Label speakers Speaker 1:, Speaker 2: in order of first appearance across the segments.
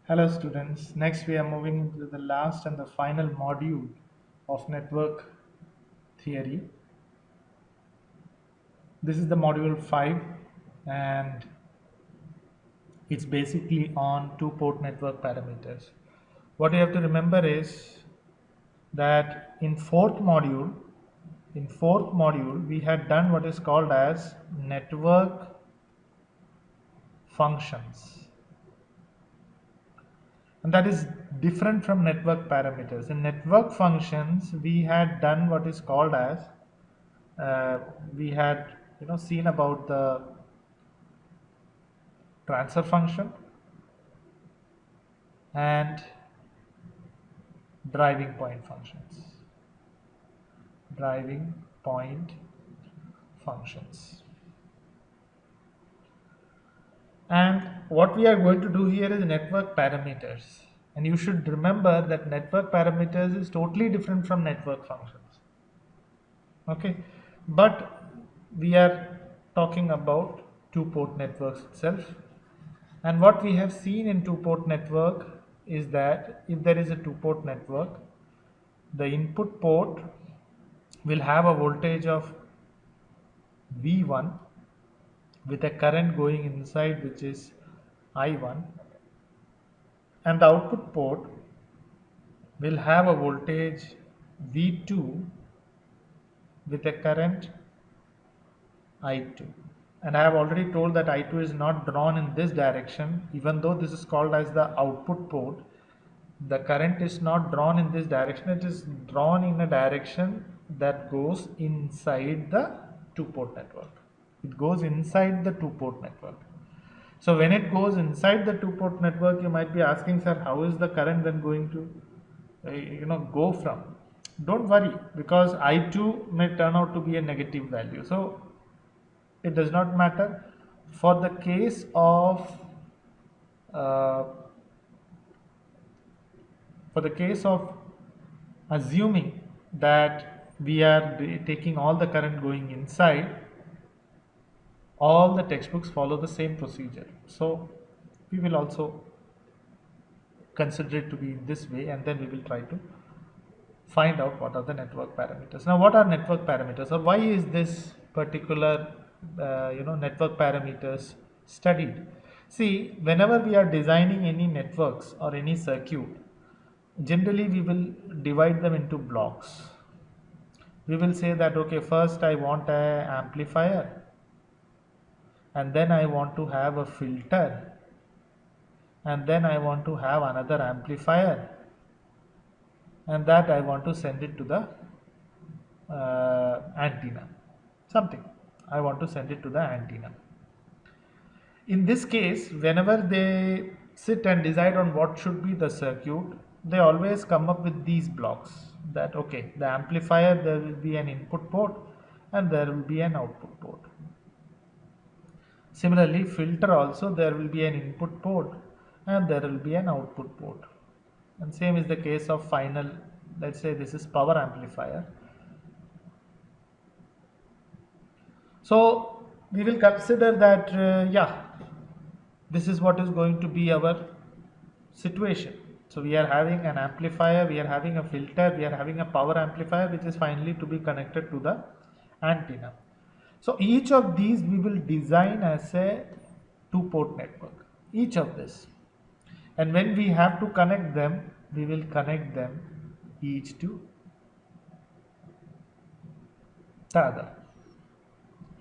Speaker 1: Hello students, next we are moving to the last and the final module of network theory. This is the module 5 and it's basically on two-port network parameters. What you have to remember is that in fourth module we had done what is called as network functions, and that is different from network parameters. In network functions we had done what is called as we had seen about the transfer function and driving point functions. Driving point functions. And what we are going to do here is network parameters. And you should remember that network parameters is totally different from network functions. Okay, but we are talking about two-port networks itself. And what we have seen in two-port network is that if there is a two-port network, the input port will have a voltage of V1 with a current going inside which is I1, and the output port will have a voltage V2 with a current I2. And I have already told that I2 is not drawn in this direction, even though this is called as the output port. The current is not drawn in this direction, it is drawn in a direction that goes inside the two-port network. It goes inside the two-port network. So when it goes inside the two-port network, you might be asking, sir, how is the current then going to go from? Don't worry, because I2 may turn out to be a negative value. So it does not matter. For the case of uh, assuming that we are taking all the current going inside, all the textbooks follow the same procedure. So we will also consider it to be in this way, and then we will try to find out what are the network parameters. Now, what are network parameters, or why is this particular network parameters studied? See, whenever we are designing any networks or any circuit, generally we will divide them into blocks. We will say that, okay, first I want an amplifier, and then I want to have a filter, and then I want to have another amplifier, and that I want to send it to the antenna. Something I want to send it to the antenna. In this case, whenever they sit and decide on what should be the circuit, they always come up with these blocks, that okay, the amplifier, there will be an input port and there will be an output port. Similarly, filter also, there will be an input port and there will be an output port. And same is the case of final, let's say this is power amplifier. So we will consider that this is what is going to be our situation. So we are having an amplifier, we are having a filter, we are having a power amplifier which is finally to be connected to the antenna. So each of these we will design as a two-port network, each of this. And when we have to connect them, we will connect them each to the other.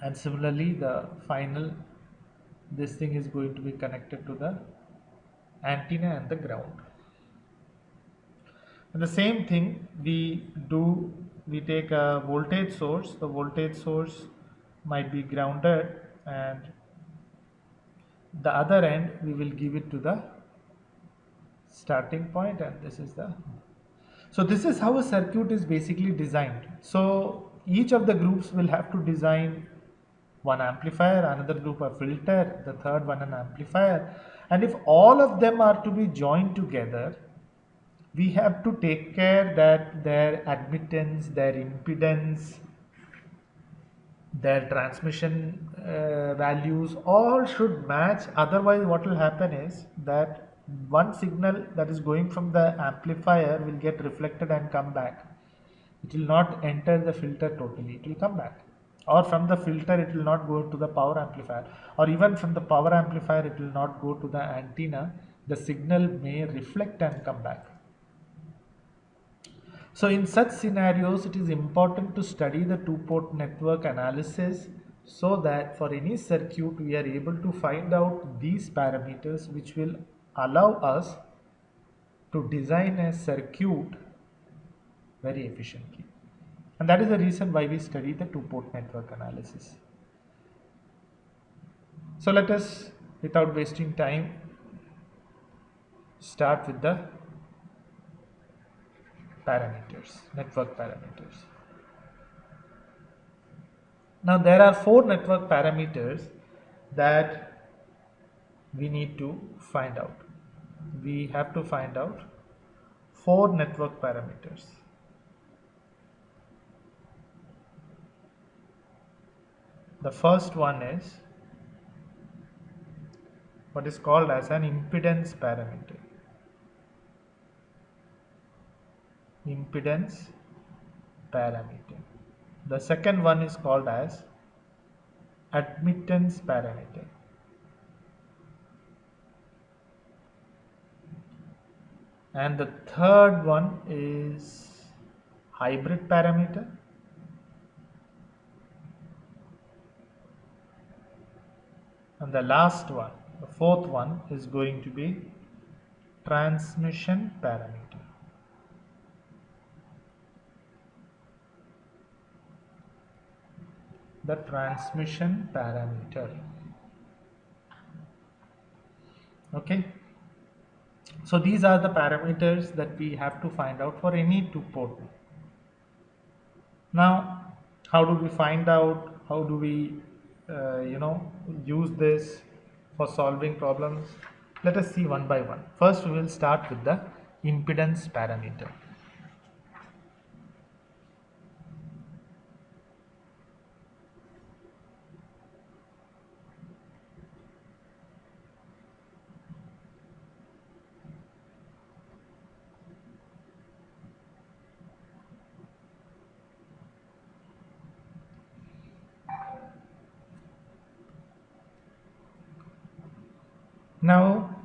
Speaker 1: And similarly, the final, this thing is going to be connected to the antenna and the ground. And the same thing we do, we take a voltage source, the voltage source might be grounded, and the other end we will give it to the starting point, and this is the, so this is how a circuit is basically designed. So each of the groups will have to design one amplifier, another group a filter, the third one an amplifier, and if all of them are to be joined together, we have to take care that their admittance, their impedance, their transmission values all should match. Otherwise what will happen is that one signal that is going from the amplifier will get reflected and come back. It will not enter the filter totally, it will come back. Or from the filter it will not go to the power amplifier, or even from the power amplifier it will not go to the antenna. The signal may reflect and come back. So in such scenarios, it is important to study the two-port network analysis so that for any circuit we are able to find out these parameters which will allow us to design a circuit very efficiently. And that is the reason why we study the two-port network analysis. So let us, without wasting time, start with the parameters, network parameters. Now there are 4 network parameters that we need to find out. We have to find out 4 network parameters. The first one is what is called as an impedance parameter. Impedance parameter. The second one is called as admittance parameter. And the third one is hybrid parameter. And the last one, the fourth one, is going to be transmission parameter. The transmission parameter. Okay. So these are the parameters that we have to find out for any two-port. Now, how do we find out? How do we, use this for solving problems? Let us see one by one. First, we will start with the impedance parameter. Now,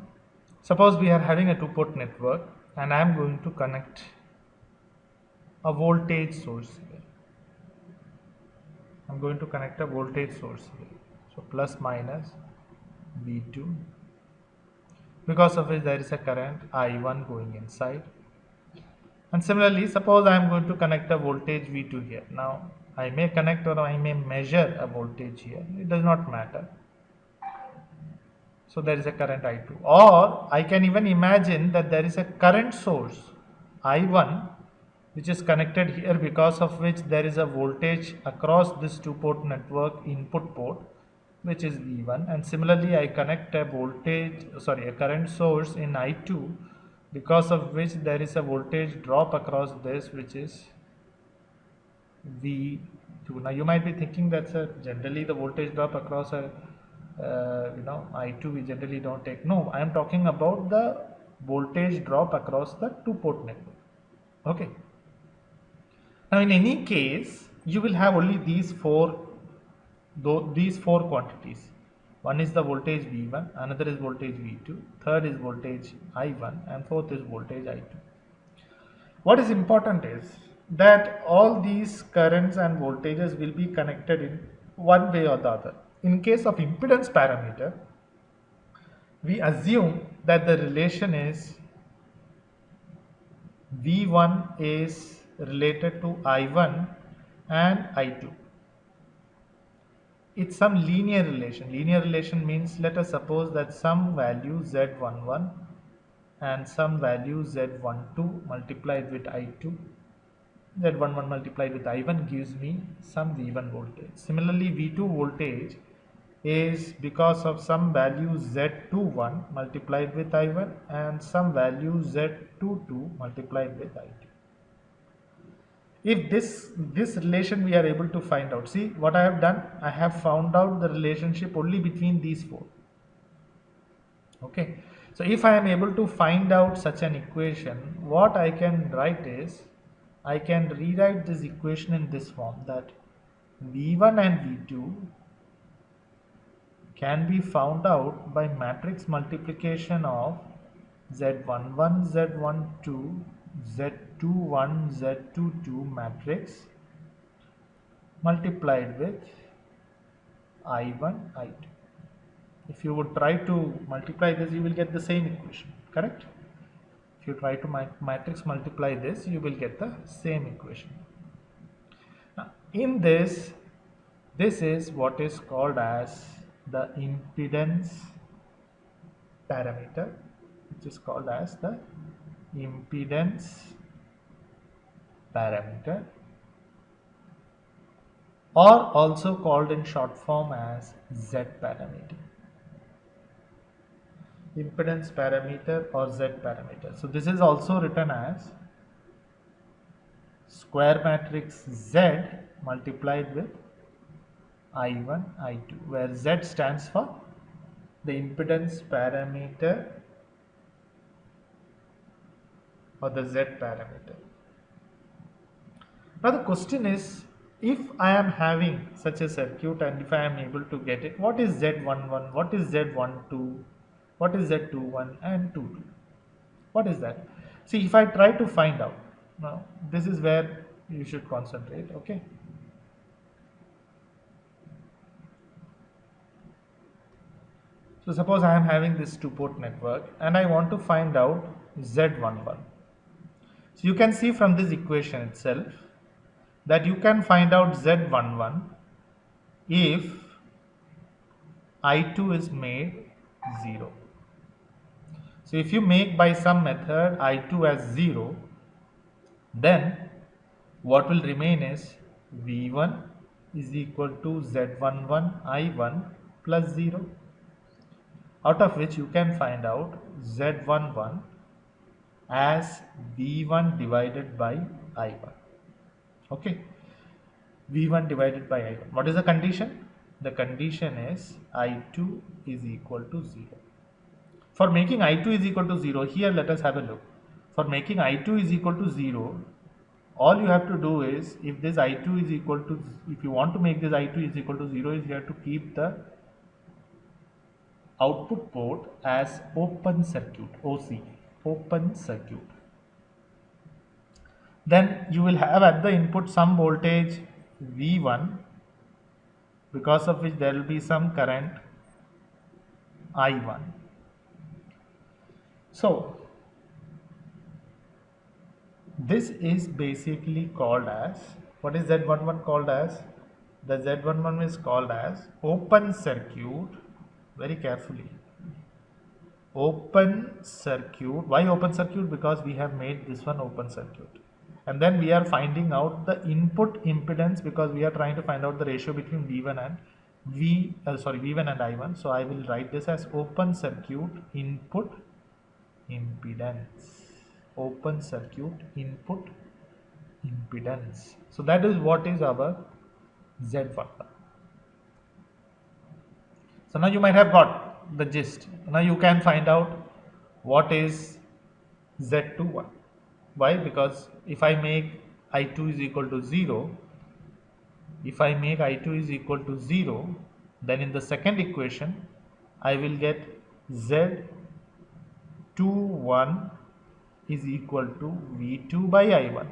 Speaker 1: suppose we are having a two-port network and I am going to connect a voltage source here. I am going to connect a voltage source here. So plus minus V2, because of which there is a current I1 going inside. And similarly, suppose I am going to connect a voltage V2 here. Now, I may connect or I may measure a voltage here. It does not matter. So there is a current I2, or I can even imagine that there is a current source I1 which is connected here, because of which there is a voltage across this two-port network input port, which is V1, and similarly I connect a current source in I2, because of which there is a voltage drop across this, which is V2. Now you might be thinking that's generally the voltage drop across a I2 we generally don't take. No, I am talking about the voltage drop across the two-port network. Okay. Now in any case, you will have only these four quantities. One is the voltage V1, another is voltage V2, third is voltage I1, and fourth is voltage I2. What is important is that all these currents and voltages will be connected in one way or the other. In case of impedance parameter, we assume that the relation is V1 is related to I1 and I2. It's some linear relation. Linear relation means, let us suppose that some value Z11 and some value Z12 multiplied with I2, Z11 multiplied with I1 gives me some V1 voltage. Similarly, V2 voltage is because of some value Z21 multiplied with I1 and some value Z22 multiplied with I2. If this relation we are able to find out, see what I have done, I have found out the relationship only between these four. Okay, So if I am able to find out such an equation, what I can write is, I can rewrite this equation in this form, that V1 and V2 can be found out by matrix multiplication of Z11, Z12, Z21, Z22 matrix multiplied with I1, I2. If you would try to multiply this, you will get the same equation, correct? If you try to matrix multiply this, you will get the same equation. Now, in this is what is called as the impedance parameter, which is called as the impedance parameter, or also called in short form as Z parameter. Impedance parameter or Z parameter. So this is also written as square matrix Z multiplied with I1, I2, where Z stands for the impedance parameter or the Z parameter. Now the question is, if I am having such a circuit and if I am able to get it, what is Z11, what is Z12, what is Z21 and 22? What is that? See, if I try to find out, now this is where you should concentrate, okay? So suppose I am having this two-port network and I want to find out Z11. So you can see from this equation itself that you can find out Z11 if I2 is made 0. So if you make by some method I2 as 0, then what will remain is V1 is equal to Z11 I1 plus 0, out of which you can find out Z11 as V1 divided by I1. Okay, V1 divided by I1. What is the condition? The condition is I2 is equal to 0. For making I2 is equal to 0, here let us have a look. For making I2 is equal to 0, all you have to do is, if this I2 is equal to, if you want to make this I2 is equal to 0, is you have to keep the output port as open circuit, OC, open circuit. Then you will have at the input some voltage V1, because of which there will be some current I1. So this is basically called as, what is Z11 called as? The Z11 is called as open circuit. Very carefully, open circuit. Why open circuit? Because we have made this one open circuit, and then we are finding out the input impedance, because we are trying to find out the ratio between V1 and V1 and I1. So I will write this as open circuit input impedance. Open circuit input impedance. So that is what is our Z11. So now you might have got the gist. Now you can find out what is Z21. Why? Because if I make I2 is equal to 0, if I make I2 is equal to 0, then in the second equation I will get Z21 is equal to V2 by I1.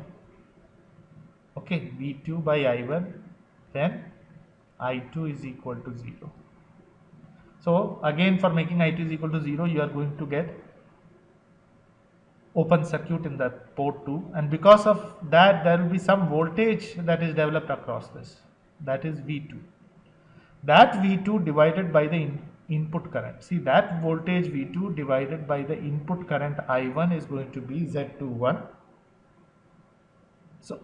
Speaker 1: Okay, V2 by I1, then I2 is equal to 0. So again, for making I2 is equal to 0, you are going to get open circuit in the port 2, and because of that there will be some voltage that is developed across this, that is V2. That V2 divided by the input current. See, that voltage V2 divided by the input current I1 is going to be Z21. So,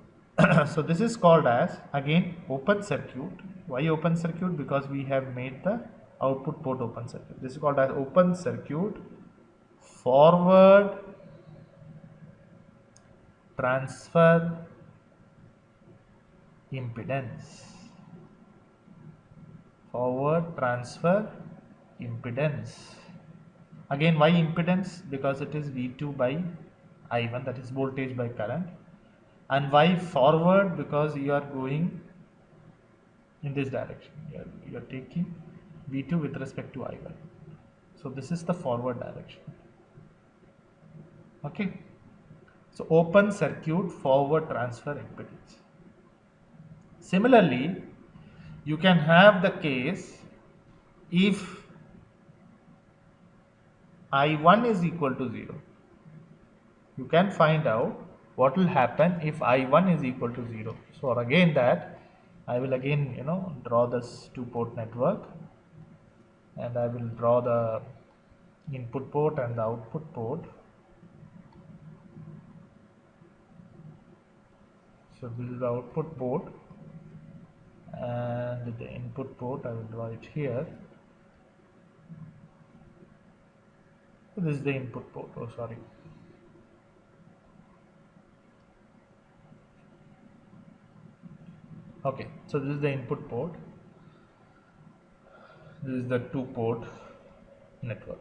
Speaker 1: so this is called as, again, open circuit. Why open circuit? Because we have made the output port open circuit. This is called as open circuit forward transfer impedance. Forward transfer impedance. Again, why impedance? Because it is V2 by I1, that is voltage by current. And why forward? Because you are going in this direction. You are taking V2 with respect to I1. So this is the forward direction. Okay. So open circuit forward transfer impedance. Similarly, you can have the case if I1 is equal to 0. You can find out what will happen if I1 is equal to 0. So again that I will again draw this two-port network, and I will draw the input port and the output port. So this is the output port, and the input port I will draw it here. So this is the input port. Oh, sorry. Okay, so this is the input port. This is the two-port network.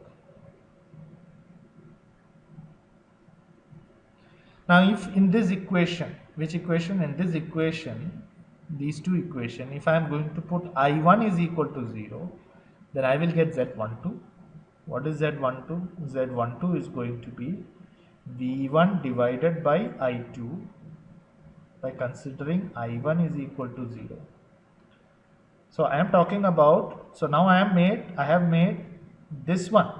Speaker 1: Now, if in this equation, which equation? In this equation, these two equations, if I am going to put I1 is equal to 0, then I will get Z12. What is Z12? Z12 is going to be V1 divided by I2 by considering I1 is equal to 0. So I am talking about, so now I have made this one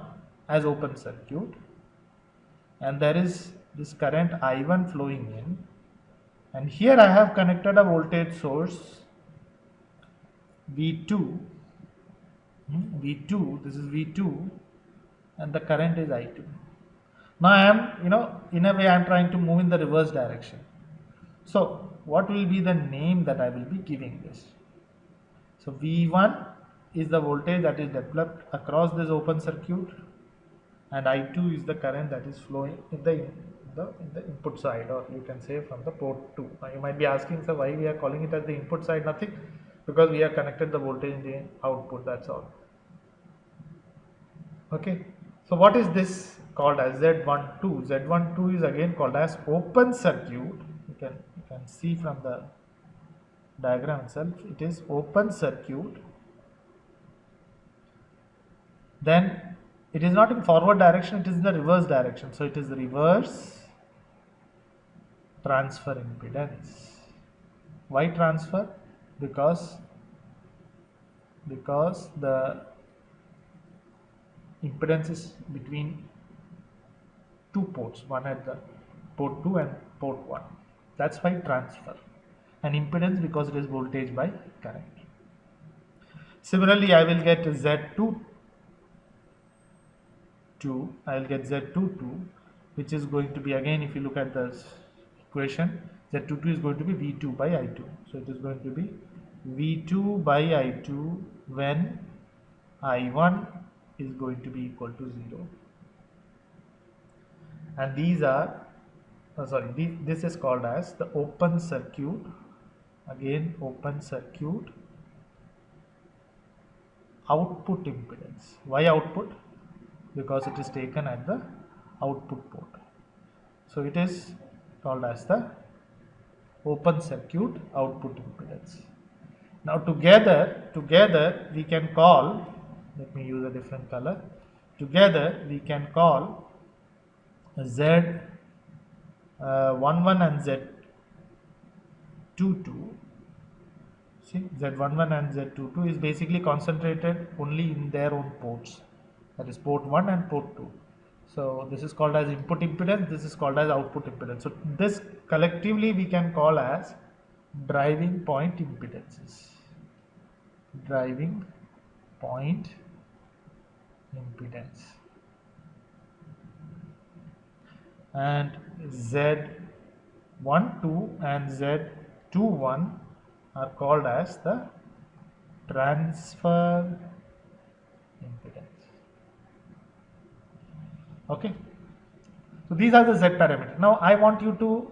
Speaker 1: as open circuit, and there is this current I1 flowing in, and here I have connected a voltage source V2, this is V2, and the current is I2. Now I am, in a way I am trying to move in the reverse direction. So what will be the name that I will be giving this? So V1 is the voltage that is developed across this open circuit, and I2 is the current that is flowing in the input side, or you can say from the port 2. Now you might be asking, sir, why we are calling it as the input side? Nothing, because we have connected the voltage in the output, that's all. Okay, so what is this called as? Z12. Z12 is again called as open circuit. You can see from the diagram itself, it is open circuit. Then it is not in forward direction, it is in the reverse direction. So it is the reverse transfer impedance. Why transfer? Because the impedance is between two ports, one at the port 2 and port 1. That's why transfer. And impedance because it is voltage by current. Similarly, I will get Z22, I will get Z22, which is going to be, again, if you look at this equation, Z22 is going to be V2 by I2. So it is going to be V2 by I2 when I1 is going to be equal to 0. And these are, this is called as the open circuit. Again, open circuit output impedance. Why output? Because it is taken at the output port. So it is called as the open circuit output impedance. Now together we can call, let me use a different color, together we can call Z11 and Z22. See, Z11 and Z22 is basically concentrated only in their own ports, that is port 1 and port 2. So this is called as input impedance, this is called as output impedance. So this collectively we can call as driving point impedances. Driving point impedance. And Z12 and Z21 are called as the transfer impedance. Okay, so these are the Z parameters. Now I want you to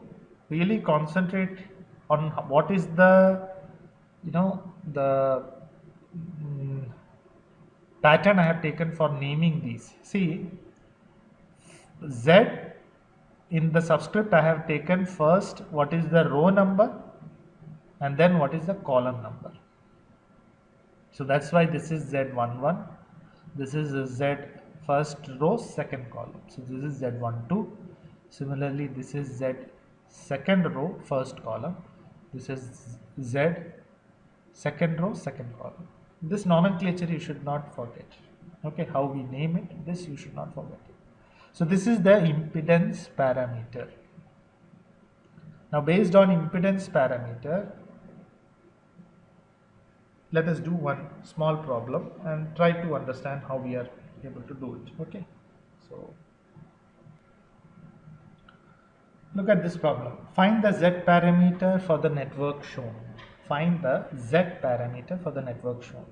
Speaker 1: really concentrate on what is the pattern I have taken for naming these. See, Z, in the subscript I have taken first what is the row number and then what is the column number. So that's why this is Z11, this is Z first row second column, so this is Z12. Similarly, this is Z second row first column, this is Z second row second column. This nomenclature you should not forget. Okay, how we name it, this you should not forget. So this is the impedance parameter. Now based on impedance parameter, let us do one small problem and try to understand how we are able to do it. Okay, so look at this problem. Find the Z parameter for the network shown. Find the Z parameter for the network shown.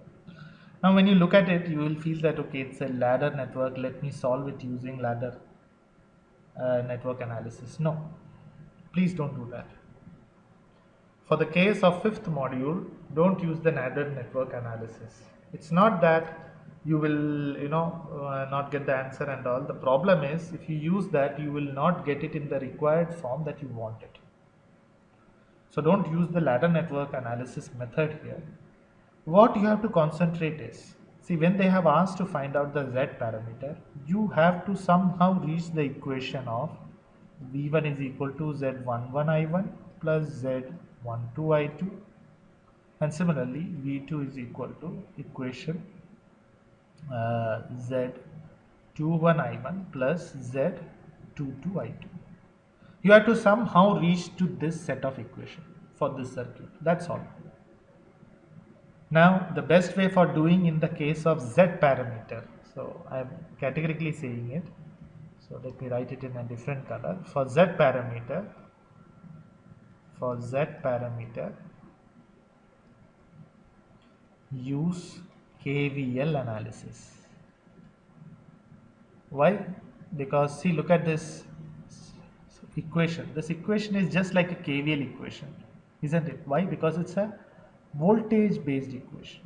Speaker 1: Now when you look at it, you will feel that okay, it's a ladder network, let me solve it using ladder network analysis. No, please don't do that. For the case of fifth module, don't use the ladder network analysis. It's not that you will not get the answer and all. The problem is if you use that, you will not get it in the required form that you want it. So don't use the ladder network analysis method here. What you have to concentrate is, see, when they have asked to find out the Z parameter, you have to somehow reach the equation of V1 is equal to Z11I1 plus Z12I2, and similarly V2 is equal to equation Z21I1 plus Z22I2. You have to somehow reach to this set of equation for this circuit. That's all. Now the best way for doing in the case of Z parameter, so I am categorically saying it, so let me write it in a different color. For Z parameter, use KVL analysis. Why? Because see, look at this equation. This equation is just like a KVL equation, isn't it? Why? Because it's a voltage based equation.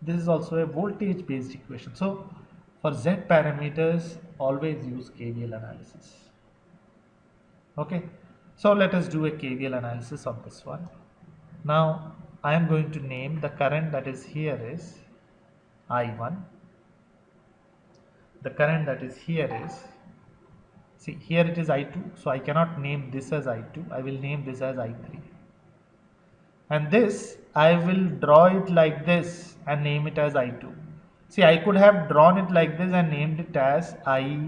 Speaker 1: This is also a voltage based equation. So for Z parameters, always use KVL analysis. Okay, so let us do a KVL analysis of this one. Now I am going to name the current that is here is I1. The current that is here is, see, here it is I2, so I cannot name this as I2, I will name this as I3. And this I will draw it like this and name it as I2. See, I could have drawn it like this and named it as I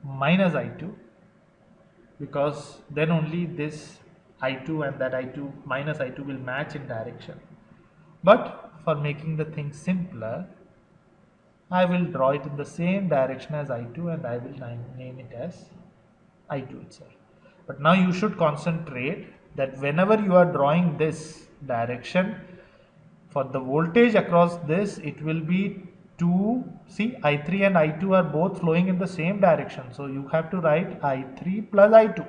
Speaker 1: minus I2, because then only this I2 and that I2 minus I2 will match in direction. But for making the thing simpler, I will draw it in the same direction as I2 and I will name it as I2 itself. But now you should concentrate that whenever you are drawing this direction, for the voltage across this, it will be 2, see, I3 and I2 are both flowing in the same direction. So you have to write I3 plus I2,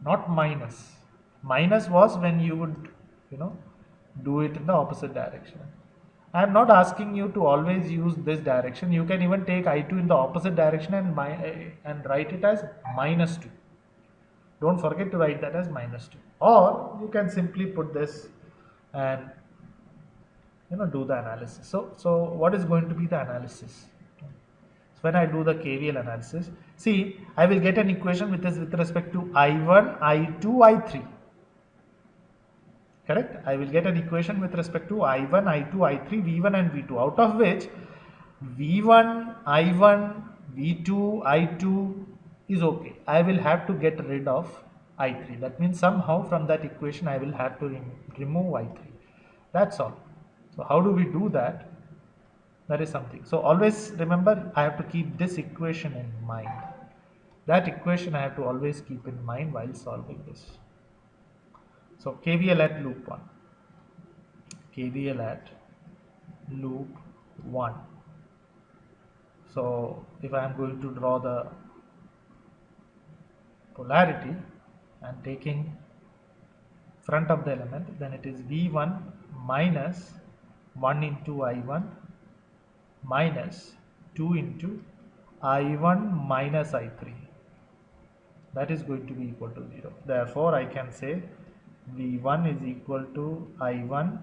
Speaker 1: not minus. Minus was when you would, do it in the opposite direction. I am not asking you to always use this direction. You can even take I2 in the opposite direction and write it as minus 2. Don't forget to write that as minus 2. Or you can simply put this and do the analysis. So what is going to be the analysis? So when I do the KVL analysis, see, I will get an equation with respect to I1, I2, I3. Correct? I will get an equation with respect to I1, I2, I3, V1 and V2, out of which V1, I1, V2, I2 is okay. I will have to get rid of I3. That means somehow from that equation I will have to remove I3. That's all. So how do we do that? That is something. So always remember, I have to keep this equation in mind. That equation I have to always keep in mind while solving this. So KVL at loop 1. KVL at loop 1. So if I am going to draw the polarity and taking front of the element, then it is V1 minus 1 into I1 minus 2 into I1 minus I3. That is going to be equal to 0. Therefore, I can say V1 is equal to I1,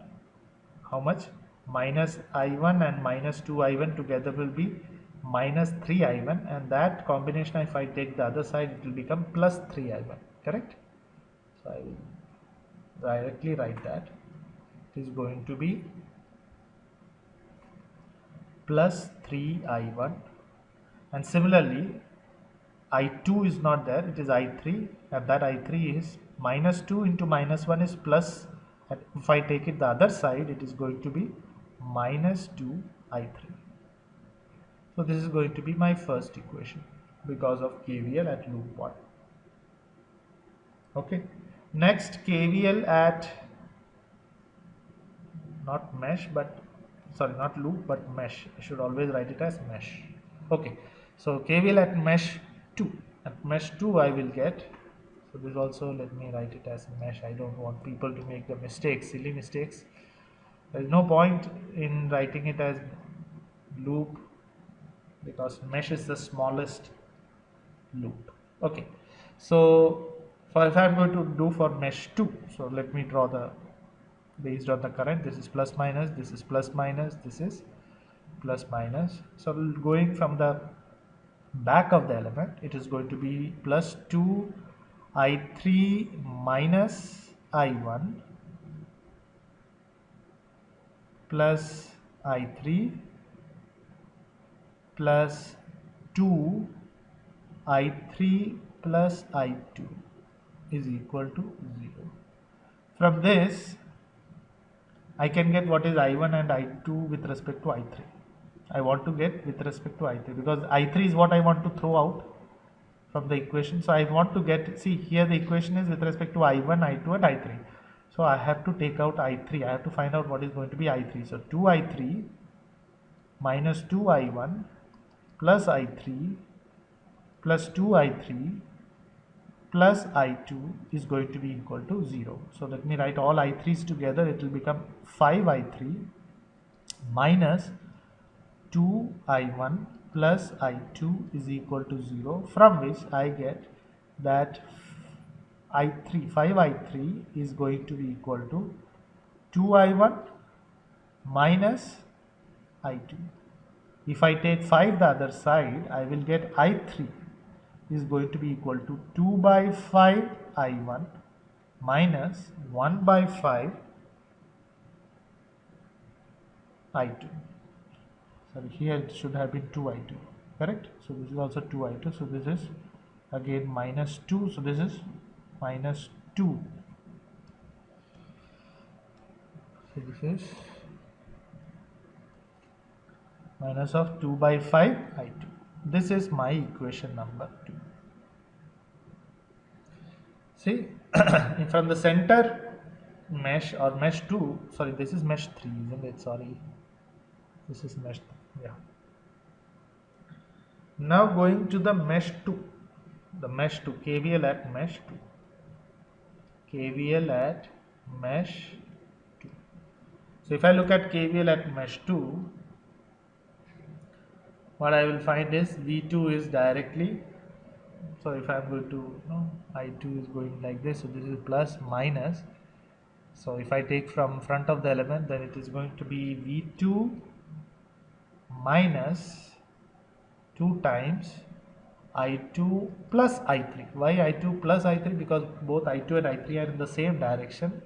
Speaker 1: how much? Minus I1 and minus 2I1 together will be minus 3I1, and that combination, if I take the other side, it will become plus 3I1, correct? So I will directly write that. It is going to be plus 3I1, and similarly I2 is not there, it is I3, and that I3 is minus 2 into minus 1 is plus, and if I take it the other side, it is going to be minus 2 I3. So this is going to be my first equation because of KVL at loop 1. Okay, next KVL at not mesh but sorry, not loop but mesh. I should always write it as mesh. Okay, so KVL at mesh 2. At mesh 2 I will get, so this also let me write it as mesh. I don't want people to make the mistakes, silly mistakes. There is no point in writing it as loop because mesh is the smallest loop. Okay, so if I am going to do for mesh 2, so let me draw the based on the current. This is plus minus, this is plus minus, this is plus minus. So going from the back of the element, it is going to be plus 2 I3 minus I1 plus I3 plus 2 I3 plus I2 is equal to 0. From this, I can get what is I1 and I2 with respect to I3. I want to get with respect to I3 because I3 is what I want to throw out from the equation. So I want to get, see here the equation is with respect to I1, I2 and I3. So I have to take out I3. I have to find out what is going to be I3. So 2I3 minus 2I1 plus I3 plus 2I3 plus I2 is going to be equal to 0. So let me write all I3s together. It will become 5I3 minus 2I1 plus I2 is equal to 0, from which I get that 5I3 is going to be equal to 2I1 minus I2. If I take 5 the other side, I will get I3 is going to be equal to 2 by 5 I1 minus 1 by 5 I2. Sorry, here it should have been 2I2, correct? So this is also 2I2. So this is again minus 2. So this is minus 2. So this is minus of 2 by 5 I2. This is my equation number 2. See, from the center mesh or mesh 2, sorry, this is mesh 3, isn't it? Sorry, this is mesh 3, yeah. Now going to the mesh 2, the mesh 2, KVL at mesh 2. KVL at mesh 2. So if I look at KVL at mesh 2, what I will find is V2 is directly, so if I am going to, I2 is going like this, so this is plus minus. So if I take from front of the element, then it is going to be V2 minus 2 times I2 plus I3. Why I2 plus I3? Because both I2 and I3 are in the same direction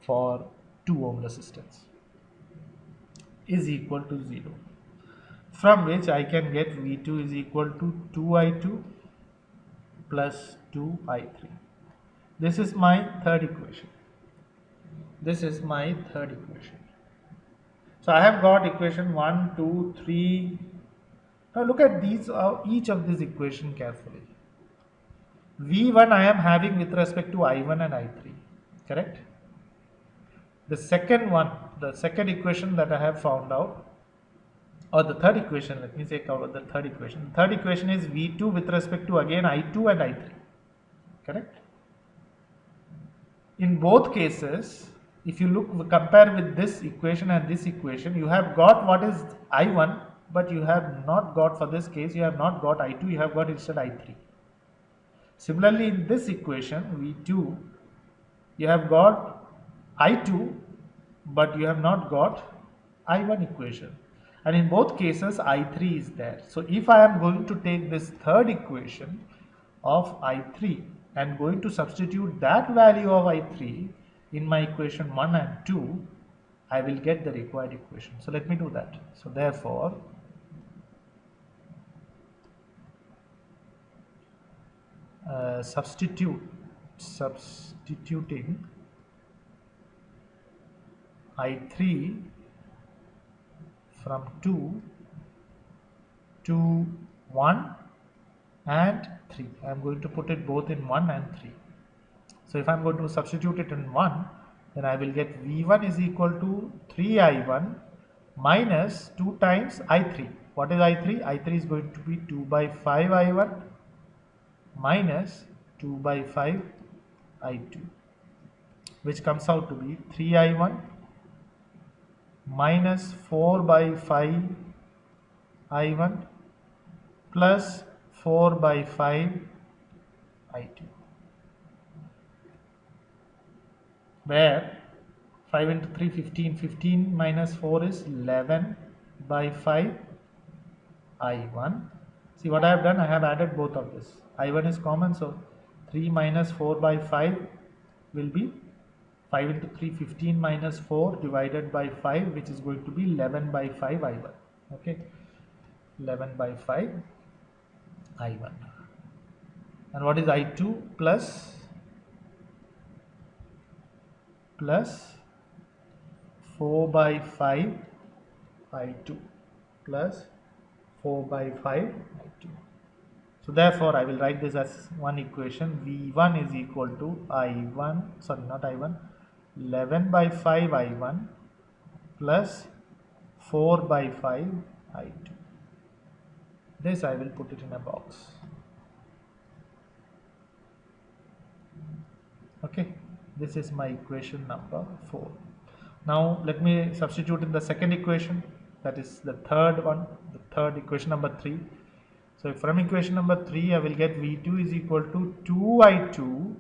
Speaker 1: for 2 ohm resistance, is equal to 0. From which I can get V2 is equal to 2I2 plus 2I3. This is my third equation. This is my third equation. So I have got equation 1, 2, 3. Now look at these, each of these equation carefully. V1 I am having with respect to I1 and I3, correct? The second one, the second equation that I have found out, or the third equation, let me take out the third equation. The third equation is V2 with respect to again I2 and I3, correct? In both cases, if you compare with this equation and this equation, you have got what is I1, but you have not got, for this case, you have not got I2, you have got instead I3. Similarly, in this equation, V2, you have got I2, but you have not got I1 equation. And in both cases, I3 is there. So if I am going to take this third equation of I3 and going to substitute that value of I3 in my equation 1 and 2, I will get the required equation. So let me do that. So therefore, substituting I3 from 2 to 1 and 3. I am going to put it both in 1 and 3. So if I am going to substitute it in 1, then I will get V1 is equal to 3I1 minus 2 times I3. What is I3? I3 is going to be 2 by 5 I1 minus 2 by 5 I2, which comes out to be 3I1 minus 4 by 5 I1 plus 4 by 5 I2, where 5 into 3, 15, 15 minus 4 is 11 by 5 I1. See what I have done, I have added both of this. I1 is common, so 3 minus 4 by 5 will be 5 into 3, 15 minus 4 divided by 5, which is going to be 11 by 5 I1. Okay, 11 by 5 I1. And what is I2? Plus 4 by 5 I2 plus 4 by 5 I2. So therefore I will write this as one equation. V1 is equal to I1, sorry not I1, 11 by 5 I1 plus 4 by 5 I2. This I will put it in a box. Okay, this is my equation number 4. Now let me substitute in the second equation, that is the third one, the third equation number 3. So from equation number 3, I will get V2 is equal to 2I2,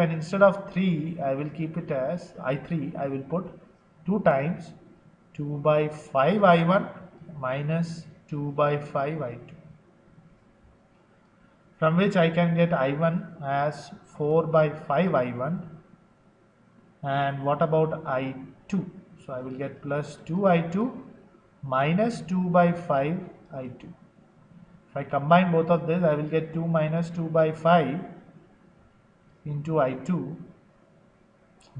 Speaker 1: and instead of 3, I will keep it as I3, I will put 2 times 2 by 5 I1 minus 2 by 5 I2, from which I can get I1 as 4 by 5 I1, and what about I2? So I will get plus 2 I2 minus 2 by 5 I2. If I combine both of this, I will get 2 minus 2 by 5 into I2,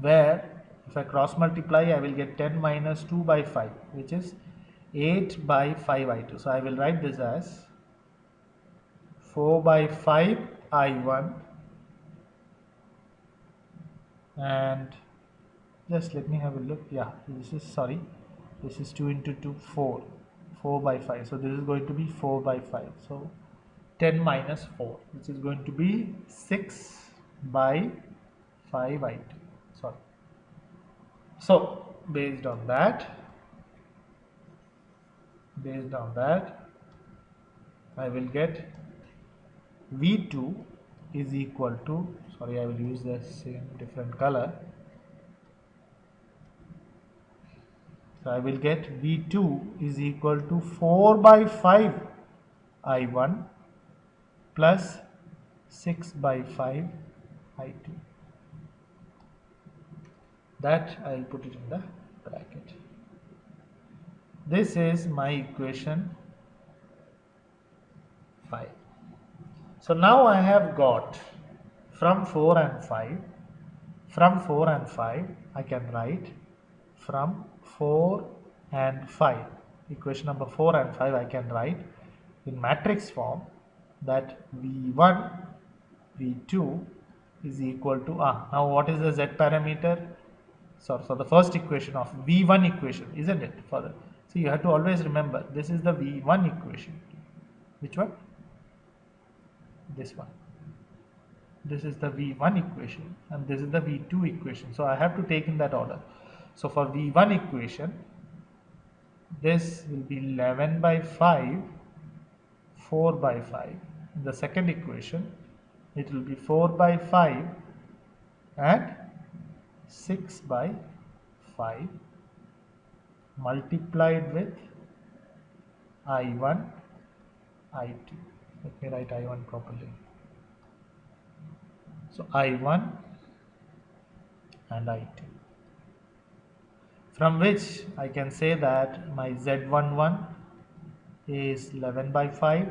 Speaker 1: where if I cross multiply, I will get 10 minus 2 by 5, which is 8 by 5 I2. So I will write this as 4 by 5 I1, and just let me have a look. Yeah, this is 2 into 2, 4 by 5. So this is going to be 4 by 5. So 10 minus 4, which is going to be 6 by 5 I2. Sorry. So based on that, I will get V2 is equal to, sorry, I will use the same different color. So I will get V2 is equal to 4 by 5 I1 plus 6 by 5 I2. That I will put it in the bracket. This is my equation 5. So now I have got from 4 and 5. From 4 and 5, I can write from 4 and 5. Equation number 4 and 5 I can write in matrix form, that V1, V2 is equal to, now what is the Z parameter? So the first equation of V1 equation, isn't it? So you have to always remember, this is the V1 equation. Which one? This one. This is the V1 equation, and this is the V2 equation. So I have to take in that order. So for V1 equation, This will be 11 by 5, 4 by 5. In the second equation, it will be 4 by 5 and 6 by 5 multiplied with I1, I2. Let me write I1 properly. So I1 and I2. From which I can say that my Z11 is 11 by 5,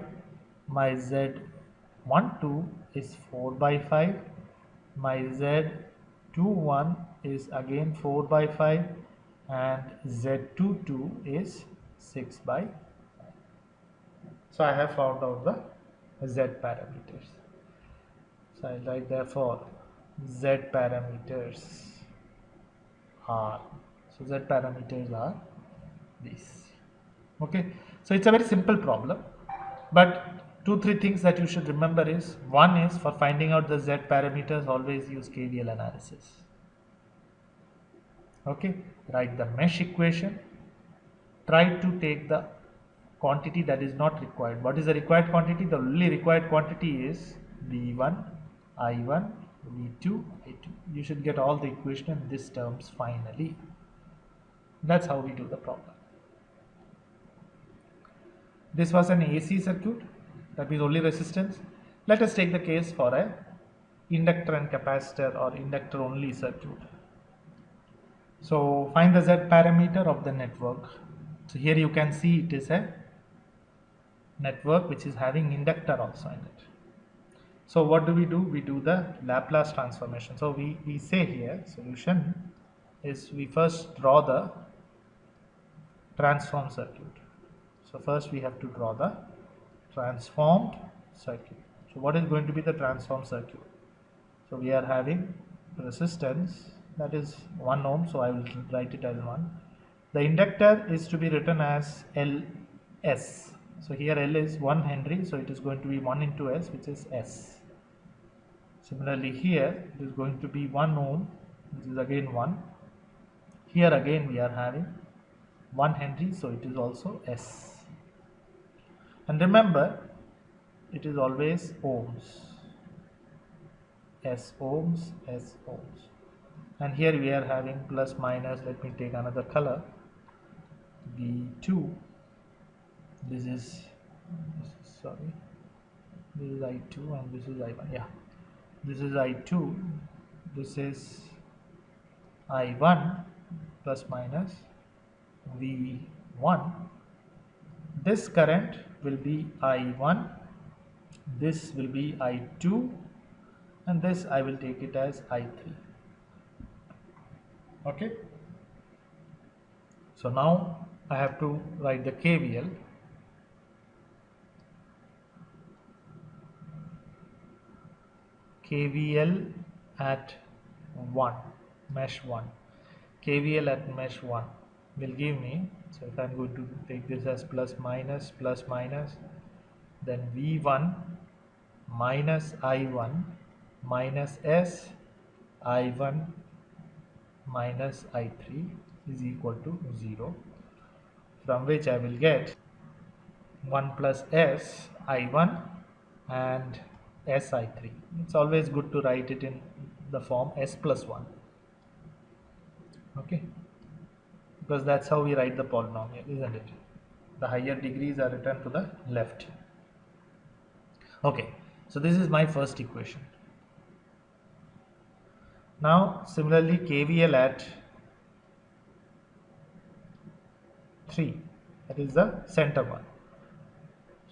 Speaker 1: my Z12 is 4 by 5, my Z21 is again 4 by 5, and Z22 is 6 by 5. So I have found out the Z parameters. So I write therefore Z parameters are, so Z parameters are these. Okay, so it's a very simple problem, but 2-3 things that you should remember is, one is, for finding out the Z parameters, always use KVL analysis. Okay, write the mesh equation, try to take the quantity that is not required. What is the required quantity? The only required quantity is V1, I1, V2, I2. You should get all the equation in these terms finally. That's how we do the problem. This was an AC circuit, that means only resistance. Let us take the case for a inductor and capacitor or inductor only circuit. So find the Z parameter of the network. So here you can see it is a network which is having inductor also in it. So what do? We do the Laplace transformation. So we say here solution is, we first draw the transformed circuit. So first we have to draw the transformed circuit. So what is going to be the transformed circuit? So we are having resistance, that is 1 ohm, so I will write it as 1. The inductor is to be written as Ls. So here L is 1 Henry, so it is going to be 1 into S, which is S. Similarly here it is going to be 1 ohm, which is again 1. Here again we are having 1 Henry, so it is also S. And remember, it is always ohms. S ohms, S ohms. And here we are having plus minus. Let me take another color. V2. This is sorry. This is I2 and this is I1. Yeah. This is I2. This is I1 plus minus V1. This current will be I1. This will be I2. And this I will take it as I3. Okay. So now I have to write the KVL. KVL at 1, mesh 1. KVL at mesh 1 will give me, so if I am going to take this as plus minus, then V1 minus I1 minus S I1 minus I3 is equal to 0, from which I will get 1 plus S I1 and S I3. It's always good to write it in the form S plus 1. Okay, because that's how we write the polynomial, isn't it? The higher degrees are written to the left. Okay, so this is my first equation. Now similarly KVL at 3, that is the center one.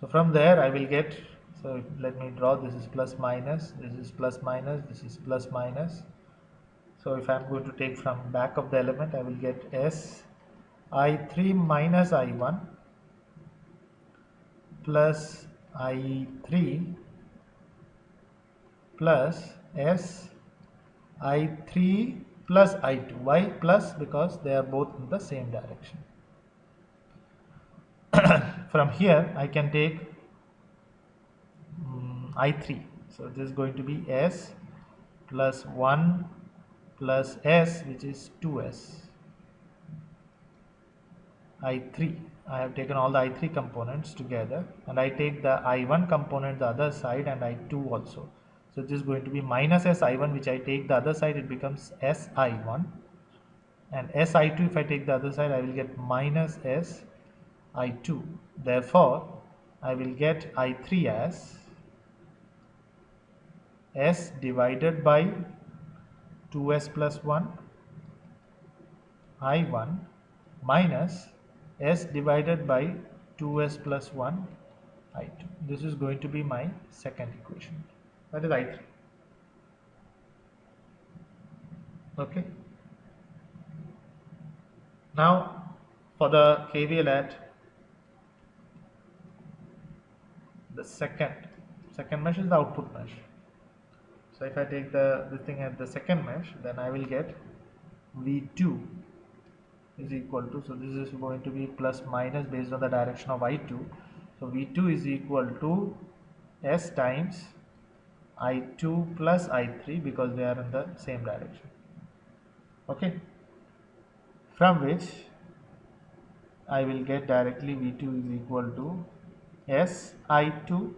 Speaker 1: So from there I will get, so let me draw, this is plus minus, this is plus minus, this is plus minus. So if I am going to take from back of the element, I will get S I3 minus I1 plus I3 plus S I3 plus I2. Why plus? Because they are both in the same direction. From here I can take I3. So this is going to be S plus 1 plus S, which is 2S. I3. I have taken all the I3 components together, and I take the I1 component the other side and I2 also. So this is going to be minus Si1, which I take the other side, it becomes Si1, and Si2, if I take the other side, I will get minus Si2. Therefore, I will get I3 as S divided by 2S plus 1 I1 minus S divided by 2S plus 1 I2. This is going to be my second equation. That is I3. Okay. Now for the KVL at the second mesh is the output mesh. So if I take this thing at the second mesh, then I will get V2 is equal to, so this is going to be plus minus based on the direction of I2. So V2 is equal to S times I2 plus I3, because they are in the same direction. Okay. From which I will get directly V2 is equal to SI2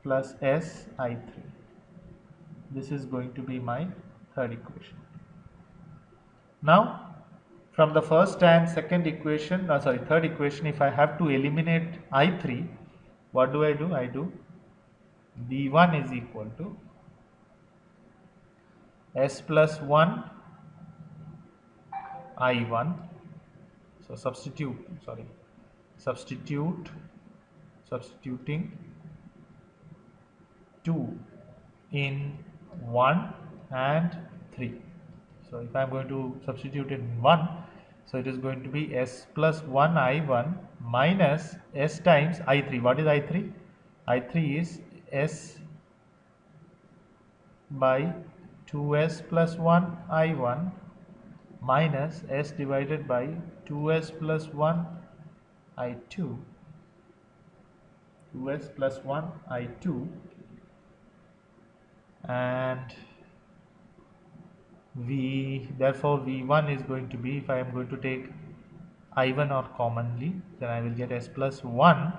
Speaker 1: plus SI3. This is going to be my third equation. Now from the first and second equation, third equation, if I have to eliminate I3, what do? I do V1 is equal to S plus 1 I1. So substituting 2 in 1 and 3. So if I am going to substitute in 1, so it is going to be S plus 1 I1 minus S times I3. What is I3? I3 is S by 2S plus 1 I1 minus S divided by 2S plus 1 I2. 2S plus 1 I2, and therefore V1 is going to be, if I am going to take I1 out commonly, then I will get S plus 1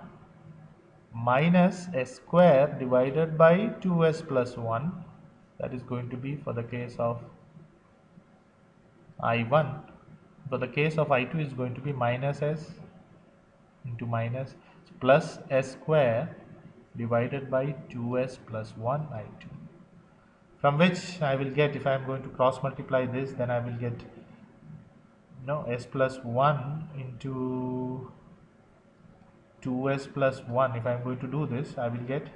Speaker 1: minus S square divided by 2S plus 1. That is going to be for the case of I1. For the case of I2 is going to be minus S into minus plus S square divided by 2S plus 1 I2. From which I will get, if I am going to cross multiply this, then I will get S plus 1 into 2S plus 1. If I am going to do this, I will get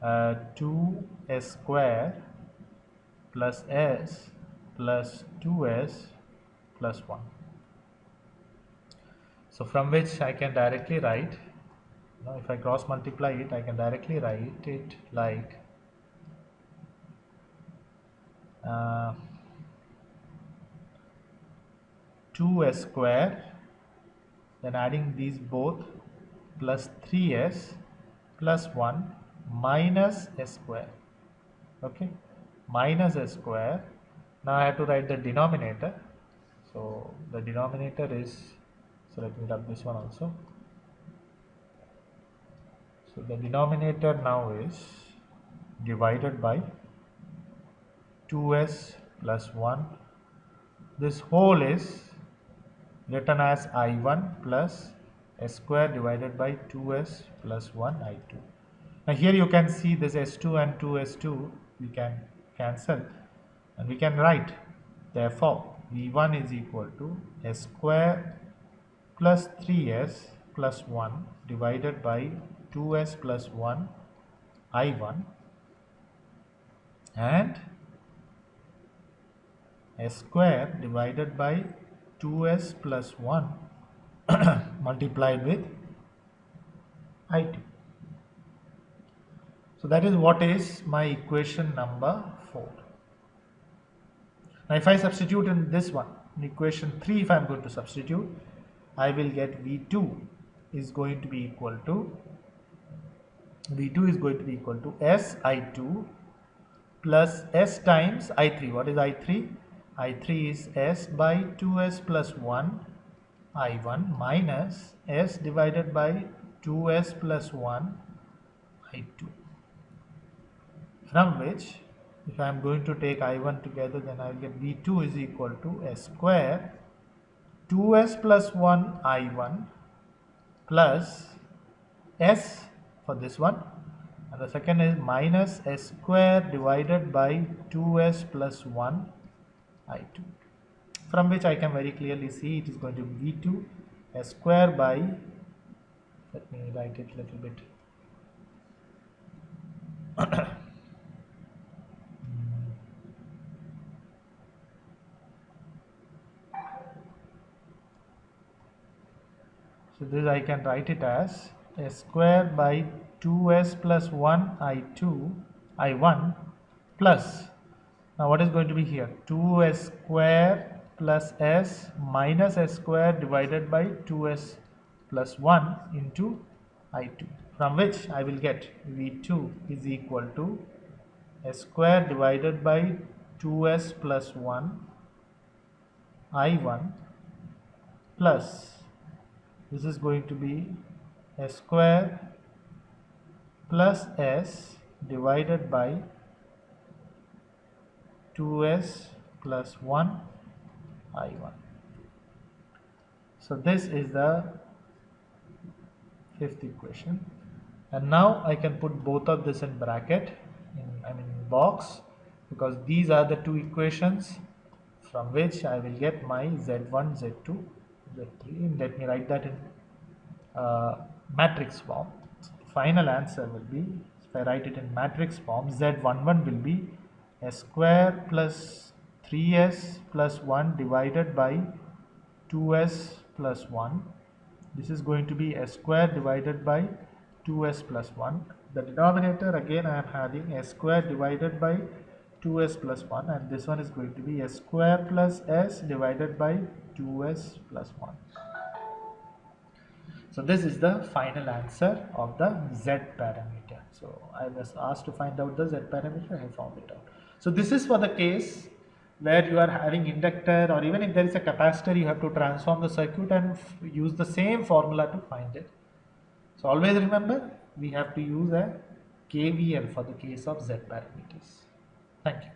Speaker 1: 2S square plus S plus 2S plus 1. So from which I can directly write, if I cross multiply it, I can directly write it like 2S square, then adding these both, plus 3S plus 1 minus S square. Okay, minus S square. Now I have to write the denominator. So the denominator is, so let me rub this one also. So the denominator now is divided by 2S plus 1. This whole is written as I1 plus S square divided by 2S plus 1 I2. Now here you can see this S2 and 2S2 we can cancel, and we can write, therefore V1 is equal to S square plus 3S plus 1 divided by 2S plus 1 I1 and S square divided by 2S plus 1 multiplied with I2. So that is what is my equation number 4. Now if I substitute in this one, in equation 3, if I am going to substitute, I will get V2 is going to be equal to S I2 plus S times I3. What is I3? I3 is S by 2S plus 1 I1 minus S divided by 2S plus 1 I2, from which if I am going to take I1 together, then I will get V2 is equal to S square 2S plus 1 I1 plus S for this one, and the second is minus S square divided by 2S plus 1 I2, from which I can very clearly see it is going to be V2 S square by, let me write it a little bit, so this I can write it as S square by 2S plus 1 I1 plus, now what is going to be here, 2S square plus S minus S square divided by 2S plus 1 into I2, from which I will get V2 is equal to S square divided by 2S plus 1 I1 plus, this is going to be S square plus S divided by 2S plus 1 I1. So this is the fifth equation, and now I can put both of this in bracket, in box, because these are the two equations from which I will get my Z1, Z2, Z3. Let me write that in matrix form. Final answer will be, if I write it in matrix form, Z11 will be S square plus 3S plus 1 divided by 2S plus 1. This is going to be S square divided by 2S plus 1. The denominator again I am having S square divided by 2S plus 1, and this one is going to be S square plus S divided by 2S plus 1. So this is the final answer of the Z parameter. So I was asked to find out the Z parameter and I found it out. So this is for the case where you are having inductor, or even if there is a capacitor, you have to transform the circuit and use the same formula to find it. So always remember, we have to use a KVL for the case of Z parameters. Thank you.